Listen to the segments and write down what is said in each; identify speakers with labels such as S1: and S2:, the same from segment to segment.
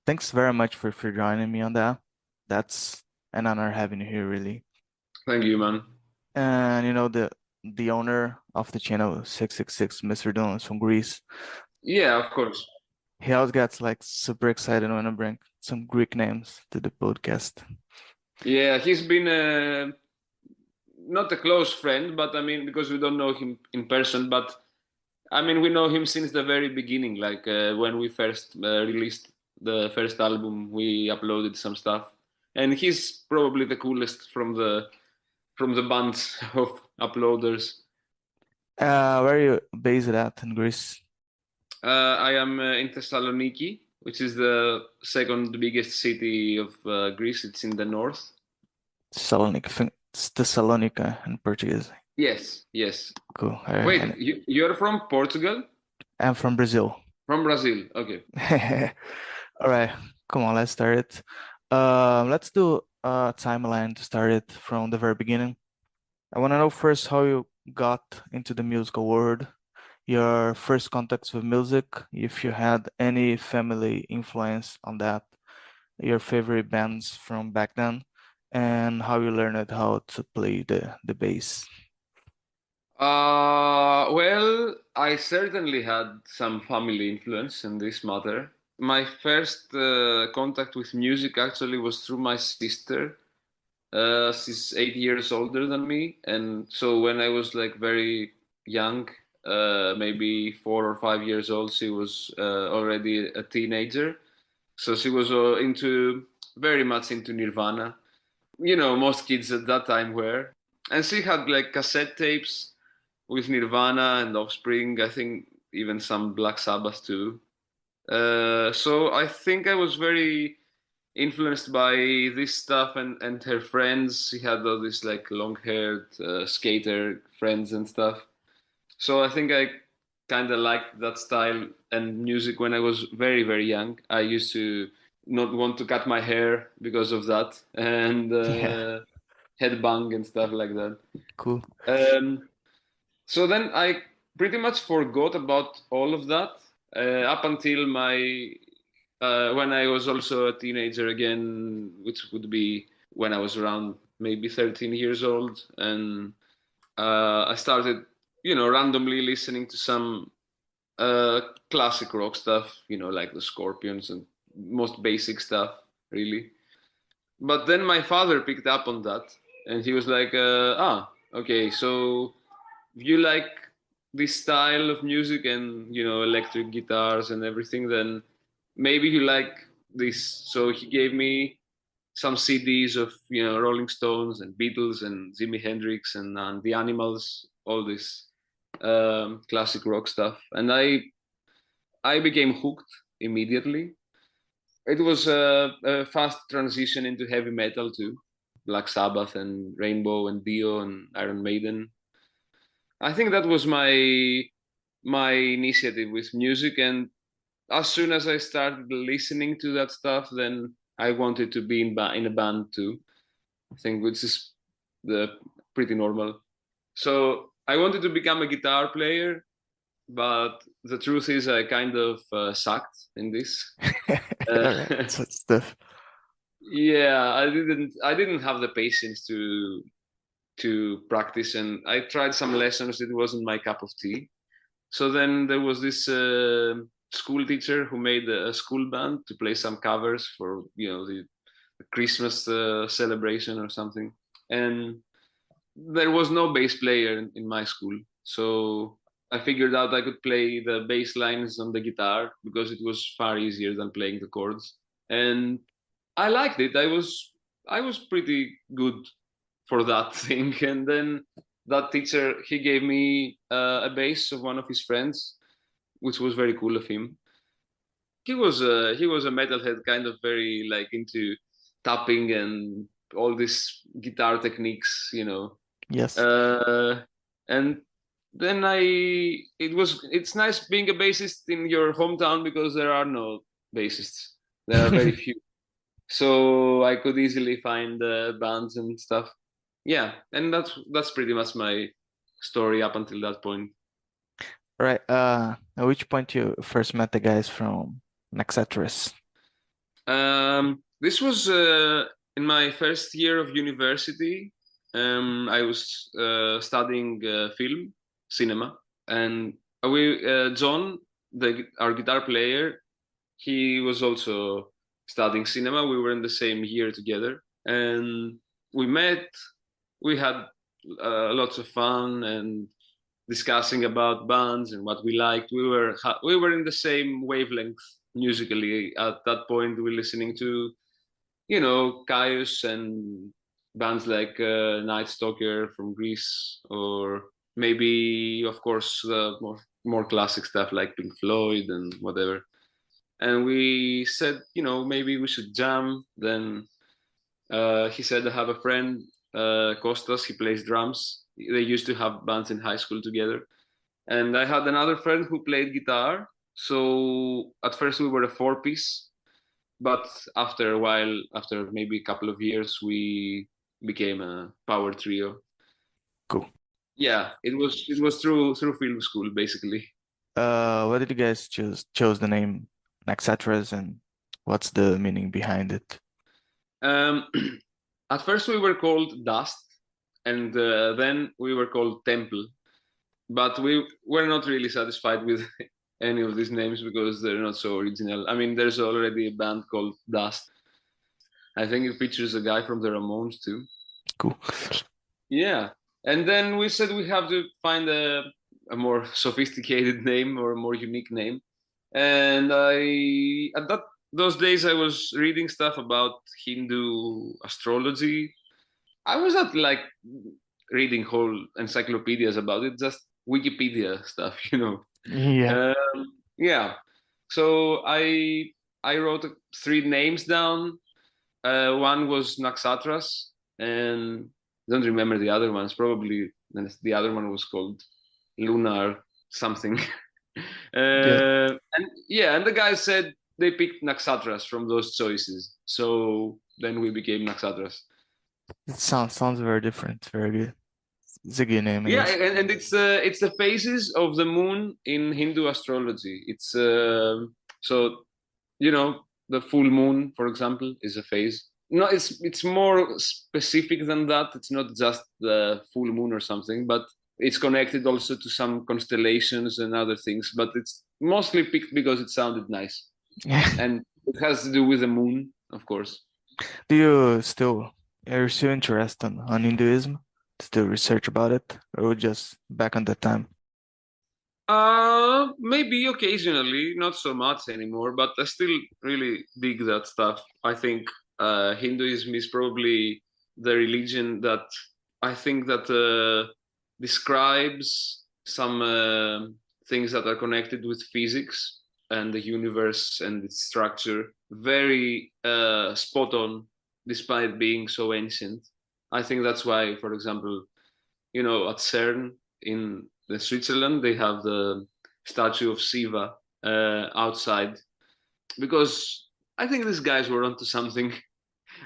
S1: thanks very much for joining me on that. That's an honor having you here, really.
S2: Thank you, man.
S1: And the owner of the channel 666, Mr. Dylan, is from Greece.
S2: Yeah, of course.
S1: He always gets like super excited when I bring some Greek names to the podcast.
S2: Yeah, he's been not a close friend, but I mean, because we don't know him in person, but I mean, we know him since the very beginning. Like when we first released the first album, we uploaded some stuff, and he's probably the coolest from the bunch of uploaders.
S1: Where are you based at in Greece?
S2: I am in Thessaloniki, which is the second biggest city of Greece. It's in the north.
S1: Thessalonica. I think it's Thessalonica in Portuguese.
S2: Yes, yes.
S1: Cool.
S2: Wait, you're from Portugal?
S1: I'm from Brazil.
S2: From Brazil. Okay.
S1: All right, come on, let's start it. Let's do a timeline to start it from the very beginning. I want to know first how you got into the musical world, your first contacts with music, if you had any family influence on that, your favorite bands from back then, and how you learned how to play the bass.
S2: Well, I certainly had some family influence in this matter. My first contact with music actually was through my sister. She's 8 years older than me, and so when I was like very young, maybe 4 or 5 years old, she was already a teenager. So she was very much into Nirvana. You know, most kids at that time were. And she had like cassette tapes with Nirvana and Offspring. I think even some Black Sabbath too. So I think I was very influenced by this stuff and her friends. She had all these like long-haired skater friends and stuff. So I think I kind of liked that style and music when I was very, very young. I used to not want to cut my hair because of that and
S1: Yeah,
S2: headbang and stuff like that.
S1: cool.
S2: Um, so then I pretty much forgot about all of that up until my when I was also a teenager again, which would be when I was around maybe 13 years old, and I started, randomly listening to some classic rock stuff, like the Scorpions and most basic stuff, really. But then my father picked up on that, and he was like, okay, so if you like this style of music and electric guitars and everything, then maybe you like this. So he gave me some CDs of Rolling Stones and Beatles and Jimi Hendrix and the Animals, all this classic rock stuff, and I became hooked immediately. It was a fast transition into heavy metal too, Black Sabbath and Rainbow and Dio and Iron Maiden. I think that was my initiative with music, and as soon as I started listening to that stuff, then I wanted to be in a band too. I think which is the pretty normal. So I wanted to become a guitar player, but the truth is I kind of sucked in this.
S1: All right,
S2: Uh,
S1: so stuff.
S2: yeah, I didn't have the patience to practice, and I tried some lessons. It wasn't my cup of tea. So then there was this school teacher who made a school band to play some covers for the Christmas celebration or something, and there was no bass player in my school. So I figured out I could play the bass lines on the guitar because it was far easier than playing the chords, and I liked it. I was pretty good for that thing. And then that teacher, he gave me a bass of one of his friends, which was very cool of him. He was a metalhead, kind of very like into tapping and all these guitar techniques.
S1: Yes.
S2: Uh, and then it's nice being a bassist in your hometown because there are no bassists. There are very few, so I could easily find bands and stuff. Yeah, and that's pretty much my story up until that point.
S1: Right. At which point you first met the guys from Naxatras?
S2: This was in my first year of university. I was studying film, cinema, and John, our guitar player, he was also studying cinema. We were in the same year together, and we met. We had lots of fun and discussing about bands and what we liked. We were in the same wavelength musically. At that point, we were listening to Caius and bands like Night Stalker from Greece, or maybe, of course, more classic stuff like Pink Floyd and whatever. And we said, maybe we should jam. Then he said, I have a friend, Kostas, he plays drums. They used to have bands in high school together. And I had another friend who played guitar. So at first we were a four-piece, but after a while, after maybe a couple of years, we became a power trio.
S1: Cool.
S2: Yeah, it was through film school basically.
S1: Why did you guys chose the name Naxatras, and what's the meaning behind it?
S2: Um, at first we were called Dust, and then we were called Temple, but we were not really satisfied with any of these names because they're not so original. I mean, there's already a band called Dust. I think it features a guy from the Ramones too.
S1: Cool.
S2: Yeah. And then we said we have to find a more sophisticated name or a more unique name. And those days I was reading stuff about Hindu astrology. I was not like reading whole encyclopedias about it, just Wikipedia stuff.
S1: Yeah.
S2: Yeah. So I wrote three names down. One was Naxatras, and I don't remember the other ones. Probably the other one was called Lunar something.
S1: Yeah.
S2: And the guy said they picked Naxatras from those choices. So then we became Naxatras.
S1: It sounds very different. Very good. It's a good name, I
S2: Yeah,
S1: guess.
S2: and it's the phases of the moon in Hindu astrology. It's so the full moon, for example, is a phase. No, it's more specific than that. It's not just the full moon or something, but it's connected also to some constellations and other things. But it's mostly picked because it sounded nice,
S1: Yeah.
S2: and it has to do with the moon, of course.
S1: Do you still are you still interested on Hinduism? Still research about it, or just back on that time?
S2: Maybe occasionally, not so much anymore, but I still really dig that stuff. I think Hinduism is probably the religion that I think that describes some things that are connected with physics and the universe and its structure very spot on, despite being so ancient. I think that's why, for example, at CERN in Switzerland, they have the statue of Shiva outside because I think these guys were onto something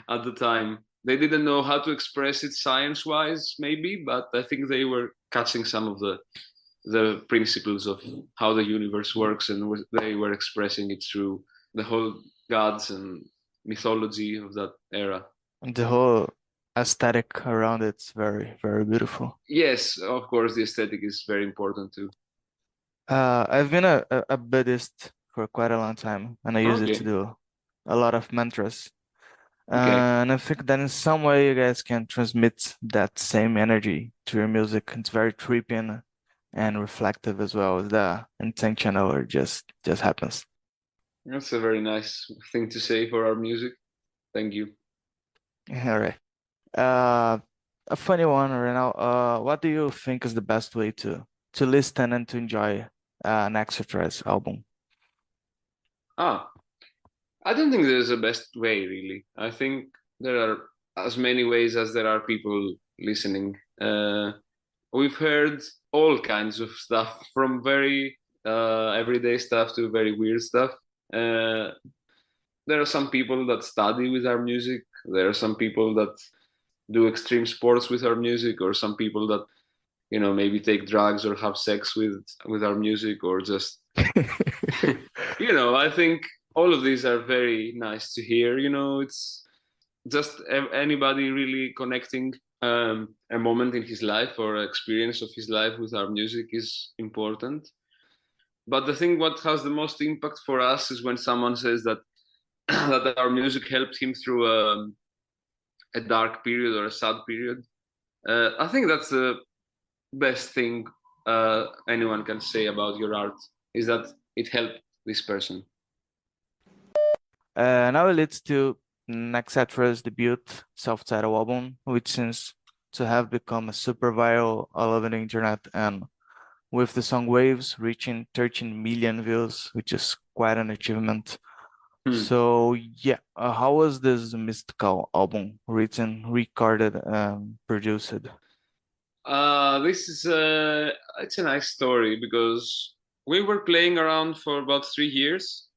S2: at the time. They didn't know how to express it science-wise, maybe, but I think they were catching some of the principles of how the universe works, and they were expressing it through the whole gods and mythology of that era.
S1: And the whole aesthetic around it's very, very beautiful.
S2: Yes, of course, the aesthetic is very important too.
S1: I've been a Buddhist for quite a long time, and I use it to
S2: Okay,
S1: do a lot of mantras.
S2: okay.
S1: And I think that in some way you guys can transmit that same energy to your music. It's very trippy and reflective as well. Is that intentional or just happens?
S2: That's a very nice thing to say for our music. Thank you.
S1: All right. Uh, a funny one right now. What do you think is the best way to listen and to enjoy an Naxatras album?
S2: Ah, I don't think there's a best way, really. I think there are as many ways as there are people listening. We've heard all kinds of stuff, from very everyday stuff to very weird stuff. Uh, there are some people that study with our music. There are some people that do extreme sports with our music, or some people that maybe take drugs or have sex with our music, or just I think all of these are very nice to hear. It's just anybody really connecting a moment in his life or experience of his life with our music is important. But the thing what has the most impact for us is when someone says that that our music helped him through a dark period or a sad period. I think that's the best thing anyone can say about your art is that it helped this person.
S1: Now it leads to Naxatras' debut self-titled album, which seems to have become a super viral all over the internet, and with the song Waves reaching 13 million views, which is quite an achievement.
S2: Hmm.
S1: So yeah, how was this mystical album written, recorded, and produced?
S2: This is it's a nice story because we were playing around for about 3 years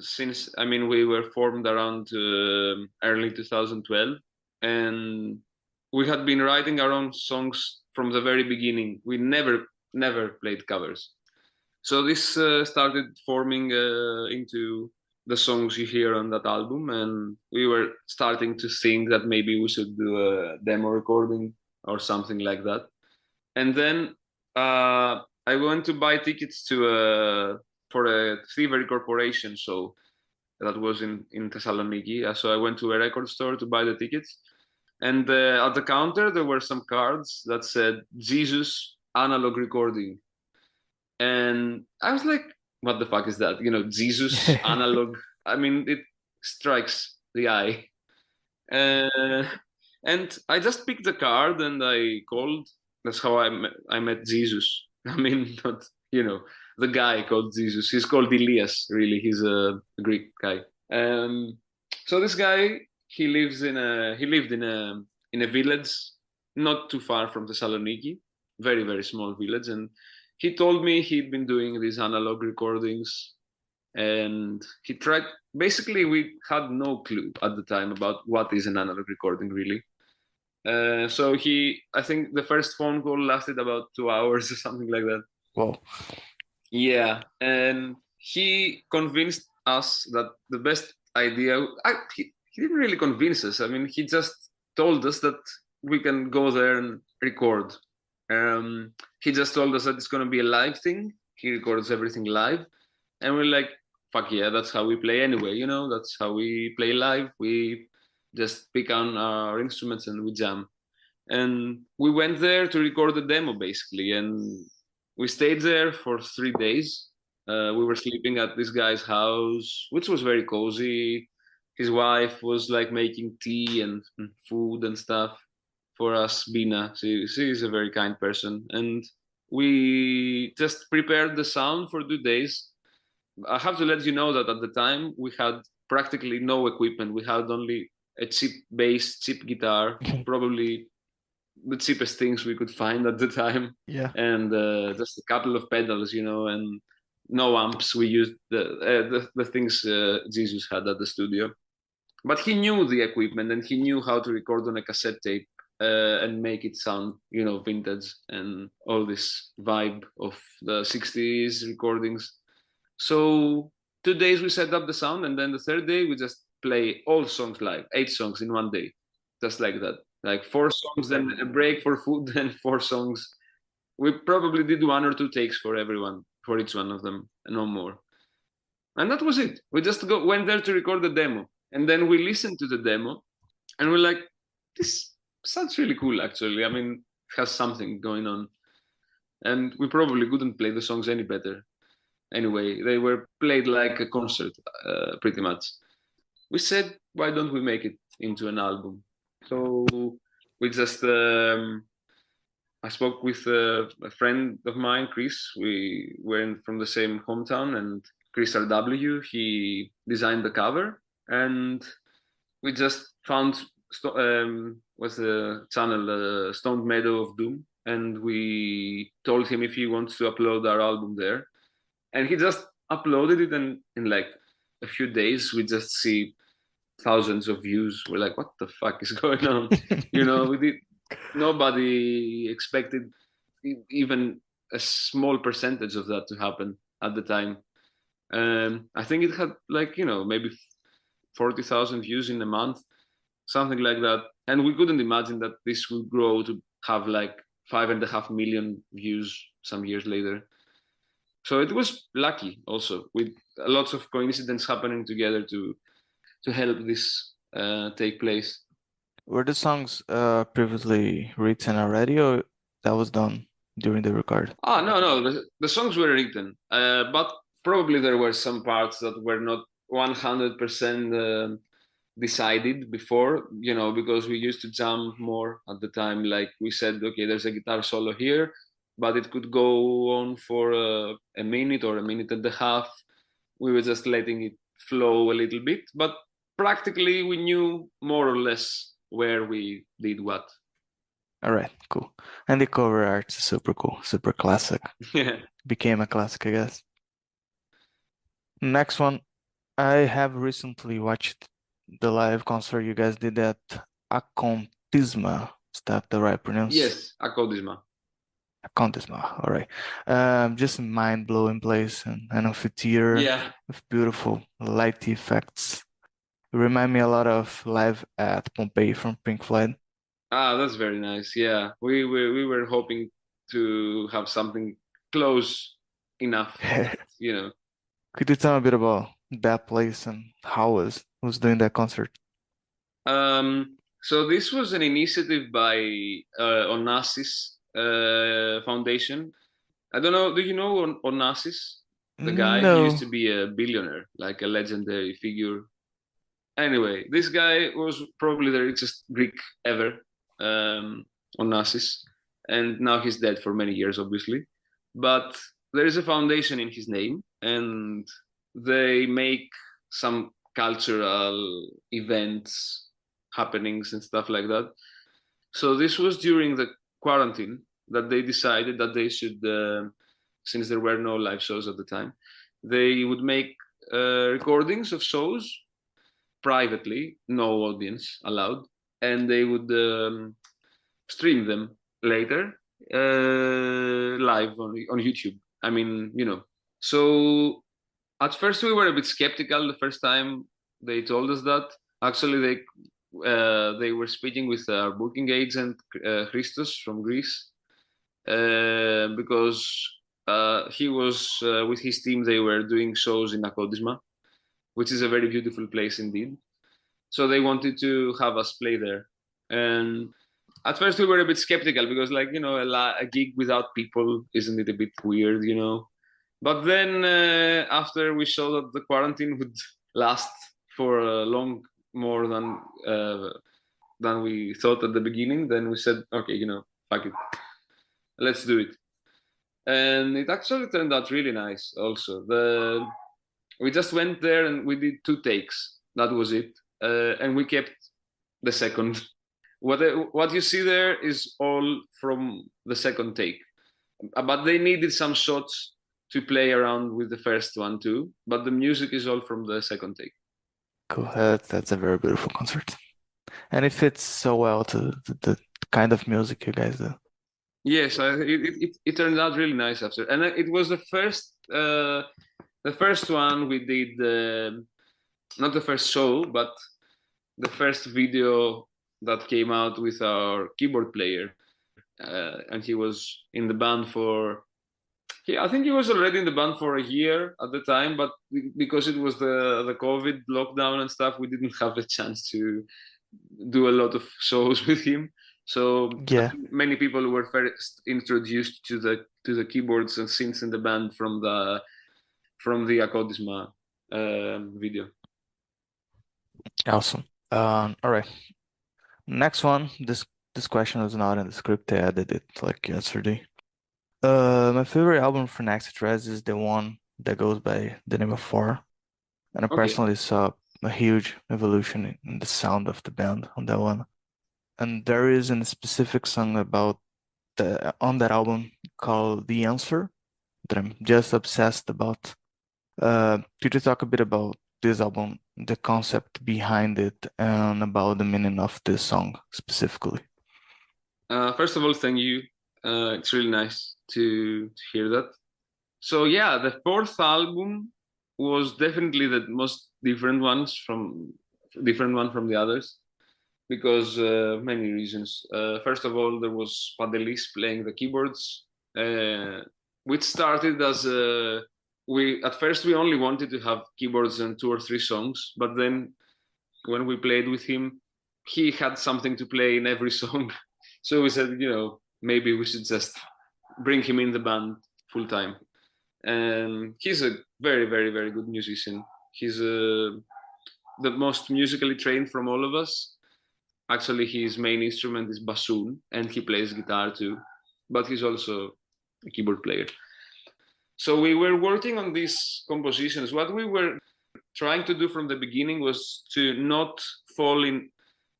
S2: since we were formed around early 2012, and we had been writing our own songs from the very beginning. We never played covers. So this started forming into the songs you hear on that album, and we were starting to think that maybe we should do a demo recording or something like that. And then I went to buy tickets to for a thievery corporation show that was in Thessaloniki. So I went to a record store to buy the tickets, and at the counter there were some cards that said Jesus analog recording, and I was like, "What the fuck is that?" Jesus analog. It strikes the eye. Uh, and I just picked the card and I called. That's how I met Jesus. Not the guy called Jesus. He's called Elias. Really, he's a Greek guy. Um, so this guy, he lived in a village not too far from Thessaloniki, very very small village, and he told me he'd been doing these analog recordings, and he tried. Basically, we had no clue at the time about what is an analog recording really. So I think the first phone call lasted about 2 hours or something like that.
S1: Well,
S2: Yeah, and he convinced us that the best idea. He didn't really convince us. He just told us that we can go there and record. He just told us that it's going to be a live thing. He records everything live, and we're like, "Fuck yeah, that's how we play anyway." That's how we play live. We just pick on our instruments and we jam. And we went there to record the demo basically, and we stayed there for 3 days. We were sleeping at this guy's house, which was very cozy. His wife was like making tea and food and stuff for us. Bina, she's a very kind person, and we just prepared the sound for 2 days. I have to let you know that at the time we had practically no equipment. We had only a cheap bass, cheap guitar, probably the cheapest things we could find at the time,
S1: yeah.
S2: and just a couple of pedals, and no amps. We used the things Jesus had at the studio, but he knew the equipment and he knew how to record on a cassette tape and make it sound, vintage and all this vibe of the '60s recordings. So 2 days we set up the sound, and then the third day we just play all songs live, 8 songs in one day, just like that. Like 4 songs, then a break for food, then 4 songs. We probably did 1 or 2 takes for everyone, for each one of them, no more. And that was it. We just went there to record the demo, and then we listened to the demo, and we're like, this sounds really cool. Actually, it has something going on, and we probably couldn't play the songs any better. Anyway, they were played like a concert, pretty much. We said, why don't we make it into an album? So we just, I spoke with a friend of mine, Chris. We were from the same hometown, and Chris RW, he designed the cover, and we just found was the channel Stoned Meadow of Doom, and we told him if he wants to upload our album there, and he just uploaded it, and in like a few days we just see thousands of views. We're like, what the fuck is going on? We did. Nobody expected even a small percentage of that to happen at the time. I think it had like, maybe 40,000 views in a month, something like that. And we couldn't imagine that this would grow to have like 5.5 million views some years later. So it was lucky also, with lots of coincidence happening together to help this take place.
S1: Were the songs previously written already, or that was done during the record?
S2: No, the songs were written, but probably there were some parts that were not 100% decided before, because we used to jam more at the time. Like we said, okay, there's a guitar solo here, but it could go on for a minute or a minute and a half. We were just letting it flow a little bit, but practically we knew more or less where we did what.
S1: All right, cool. And the cover art is super cool, super classic.
S2: Yeah.
S1: Became a classic, I guess. Next one, I have recently watched the live concert you guys did at Acontisma. Is that the right pronounce?
S2: Yes, Akodisma.
S1: Acontisma, all right. Just a mind-blowing place and an amphitheater
S2: Yeah.
S1: with beautiful light effects. It remind me a lot of Live at Pompeii from Pink Floyd.
S2: That's very nice. Yeah, we were hoping to have something close enough, you know.
S1: Could you tell me a bit about that place and how was doing that concert?
S2: So this was an initiative by Onasis Foundation. I don't know. Do you know Onasis? The guy, he used
S1: No.
S2: to be a billionaire, like a legendary figure. Anyway, this guy was probably the richest Greek ever, Onasis, and now he's dead for many years, obviously. But there is a foundation in his name, and they make some cultural events, happenings, and stuff like that. So this was during the quarantine that they decided that they should, since there were no live shows at the time, they would make recordings of shows privately, no audience allowed, and they would stream them later live on YouTube. I mean, So at first we were a bit skeptical the first time they told us that. Actually, they were speaking with our booking agent Christos from Greece because he was with his team. They were doing shows in Akodisma, which is a very beautiful place indeed. So they wanted to have us play there. And at first we were a bit skeptical because, like, a gig without people, isn't it a bit weird? But then after we saw that the quarantine would last for a long more than we thought at the beginning, then we said, okay, fuck it, let's do it. And it actually turned out really nice. Also, we just went there and we did 2 takes. That was it, and we kept the second. What you see there is all from the second take, but they needed some shots to play around with the first one too. But the music is all from the second take.
S1: Cool. That's a very beautiful concert. And it fits so well to the kind of music you guys do.
S2: Yes, it turned out really nice after, and it was the first one we did. Not the first show, but the first video that came out with our keyboard player, and he was in the band for. I think he was already in the band for a year at the time, but because it was the COVID lockdown and stuff, we didn't have a chance to do a lot of shows with him. So
S1: Yeah.
S2: many people were first introduced to the keyboards and synths in the band from the Akodisma video.
S1: Awesome. All right. Next one. This question was not in the script. I added it like yesterday. My favorite album for Naxatras is the one that goes by the name of Four. And I
S2: Okay.
S1: personally saw a huge evolution in the sound of the band on that one. And there is a specific song on that album called The Answer that I'm just obsessed about. Could you talk a bit about this album, the concept behind it, and about the meaning of this song specifically?
S2: First of all, thank you. It's really nice to hear that. So yeah, the fourth album was definitely the most different one from the others because many reasons. First of all, there was Padelis playing the keyboards, which started as we at first we only wanted to have keyboards in 2 or 3 songs, but then when we played with him, he had something to play in every song. So we said, maybe we should just bring him in the band full time. And he's a very, very, very good musician. He's the most musically trained from all of us. Actually, his main instrument is bassoon, and he plays guitar too, but he's also a keyboard player. So we were working on these compositions. What we were trying to do from the beginning was to not fall in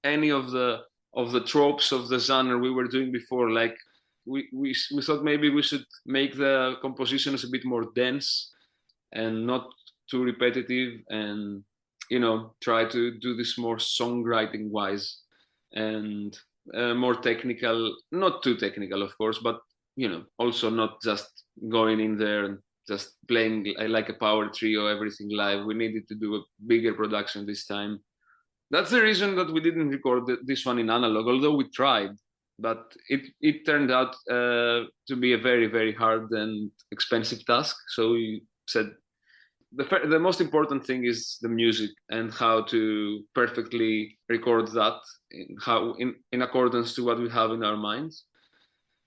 S2: any of the tropes of the genre we were doing before. Like we thought maybe we should make the compositions a bit more dense and not too repetitive, and try to do this more songwriting wise and more technical, not too technical of course, but also not just going in there and just playing like a power trio, everything live. We needed to do a bigger production this time. That's the reason that we didn't record this one in analog, although we tried. But it turned out to be a very, very hard and expensive task. So we said the most important thing is the music and how to perfectly record that in accordance to what we have in our minds.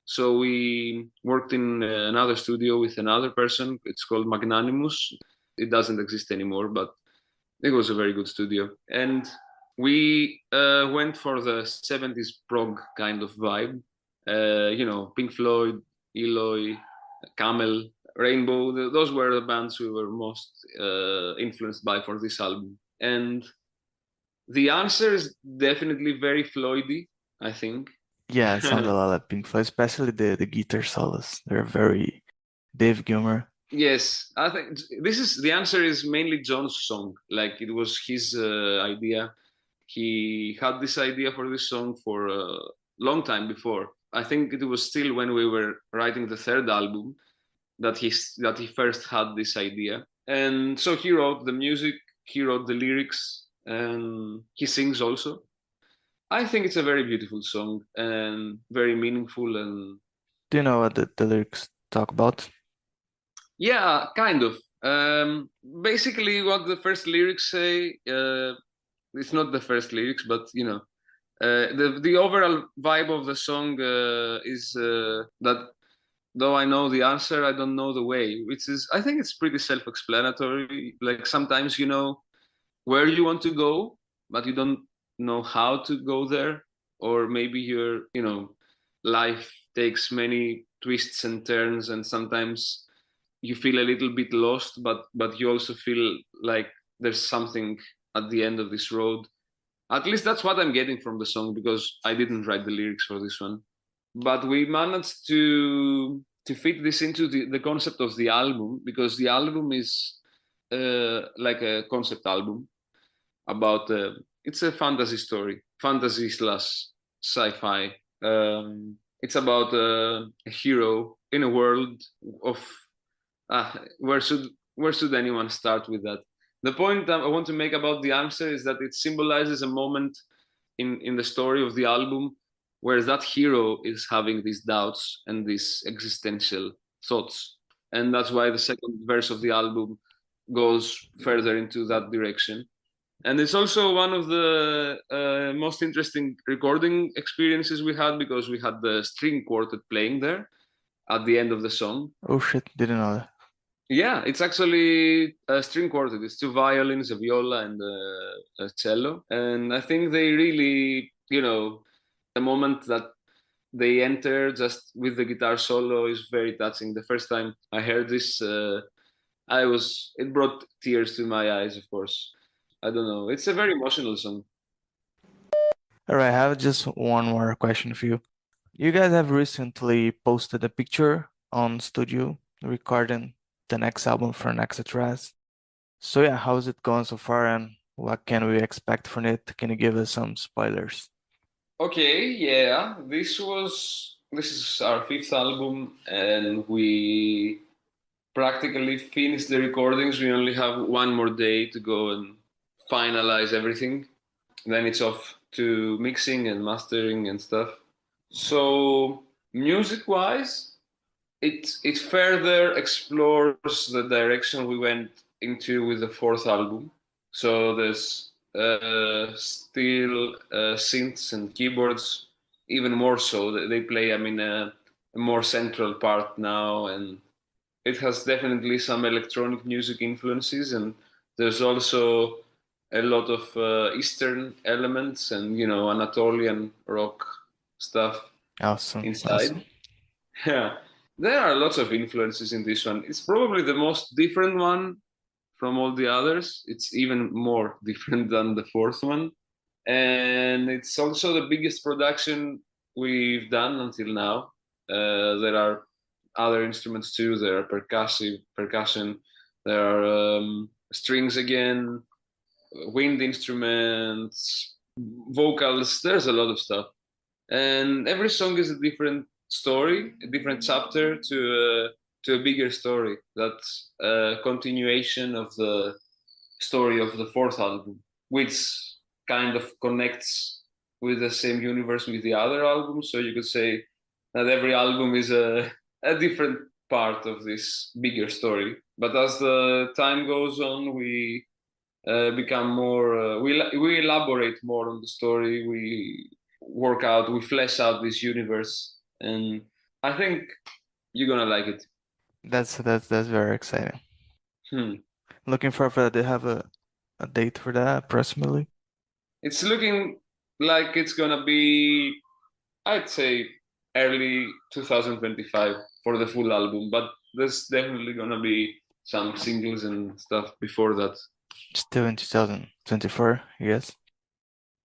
S2: So we worked in another studio with another person. It's called Magnanimous. It doesn't exist anymore, but it was a very good studio. And we went for the 70s prog kind of vibe. Pink Floyd, Eloy, Camel, Rainbow. Those were the bands we were most influenced by for this album. And the answer is definitely very Floydy, I think.
S1: Yeah, it sounds a lot like Pink Floyd, especially the guitar solos. They're very Dave Gilmour.
S2: Yes, I think the answer is mainly John's song. Like it was his idea. He had this idea for this song for a long time before. I think it was still when we were writing the third album that he first had this idea. And so he wrote the music, he wrote the lyrics, and he sings also. I think it's a very beautiful song and very meaningful. And
S1: Do you know what the lyrics talk about?
S2: yeah, kind of. Basically, what the first lyrics say, it's not the first lyrics, but the overall vibe of the song is that though I know the answer, I don't know the way, which is, I think it's pretty self-explanatory. Like sometimes you know where you want to go, but you don't know how to go there, or maybe life takes many twists and turns, and sometimes you feel a little bit lost, but you also feel like there's something at the end of this road. At least that's what I'm getting from the song, because I didn't write the lyrics for this one. But we managed to fit this into the concept of the album, because the album is like a concept album about it's a fantasy story, fantasy slash sci-fi. It's about a hero in a world of where should anyone start with that? The point I want to make about the answer is that it symbolizes a moment in the story of the album where that hero is having these doubts and these existential thoughts, and that's why the second verse of the album goes further into that direction. And it's also one of the most interesting recording experiences we had, because we had the string quartet playing there at the end of the song.
S1: Oh shit, didn't know that.
S2: Yeah, it's actually a string quartet. It's 2 violins, a viola, and a cello. And I think they really, the moment that they enter just with the guitar solo is very touching. The first time I heard this, it brought tears to my eyes, of course. I don't know. It's a very emotional song.
S1: All right, I have just one more question for you. You guys have recently posted a picture on studio recording the next album for Naxatras. So yeah, how's it going so far, and what can we expect from it? Can you give us some spoilers?
S2: Okay, yeah. This is our fifth album, and we practically finished the recordings. We only have one more day to go and finalize everything. Then it's off to mixing and mastering and stuff. So music-wise, it further explores the direction we went into with the fourth album. So there's still synths and keyboards, even more so. They play, I mean, a more central part now, and it has definitely some electronic music influences, and there's also a lot of Eastern elements and Anatolian rock stuff
S1: Awesome,
S2: inside.
S1: awesome.
S2: Yeah, there are lots of influences in this one. It's probably the most different one from all the others. It's even more different than the fourth one, and it's also the biggest production we've done until now. There are other instruments too. There are percussion. There are strings again, wind instruments, vocals. There's a lot of stuff, and every song is a different story, a different chapter to a bigger story. That's a continuation of the story of the fourth album, which kind of connects with the same universe with the other albums. So you could say that every album is a different part of this bigger story. But as the time goes on, we become more, we elaborate more on the story. We flesh out this universe. And I think you're gonna like it.
S1: That's very exciting.
S2: Hmm.
S1: Looking forward for that. They have a date for that approximately.
S2: It's looking like it's gonna be, I'd say, early 2025 for the full album, but there's definitely gonna be some singles and stuff before that.
S1: Still in 2024, yes.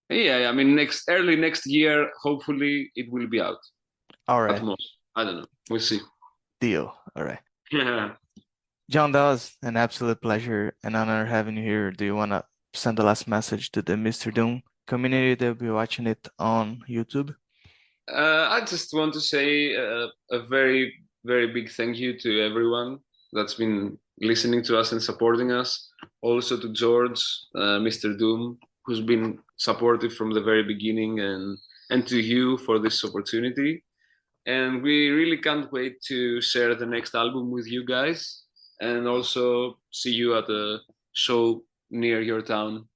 S2: Yeah, I mean, early next year, hopefully it will be out
S1: All
S2: at
S1: right,
S2: most. I don't know. We'll see.
S1: deal. All right.
S2: Yeah.
S1: John, that was an absolute pleasure and honor having you here. Do you want to send the last message to the Mr. Doom community that will be watching it on YouTube?
S2: I just want to say a very, very big thank you to everyone that's been listening to us and supporting us. Also to George, Mr. Doom, who's been supportive from the very beginning, and to you for this opportunity. And we really can't wait to share the next album with you guys, and also see you at a show near your town.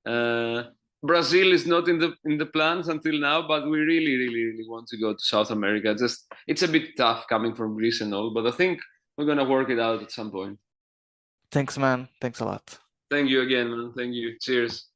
S2: Uh, Brazil is not in the plans until now, but we really, really, really want to go to South America. Just it's a bit tough coming from Greece and all, but I think we're gonna work it out at some point.
S1: Thanks, man. Thanks a lot.
S2: Thank you again, man. Thank you. Cheers.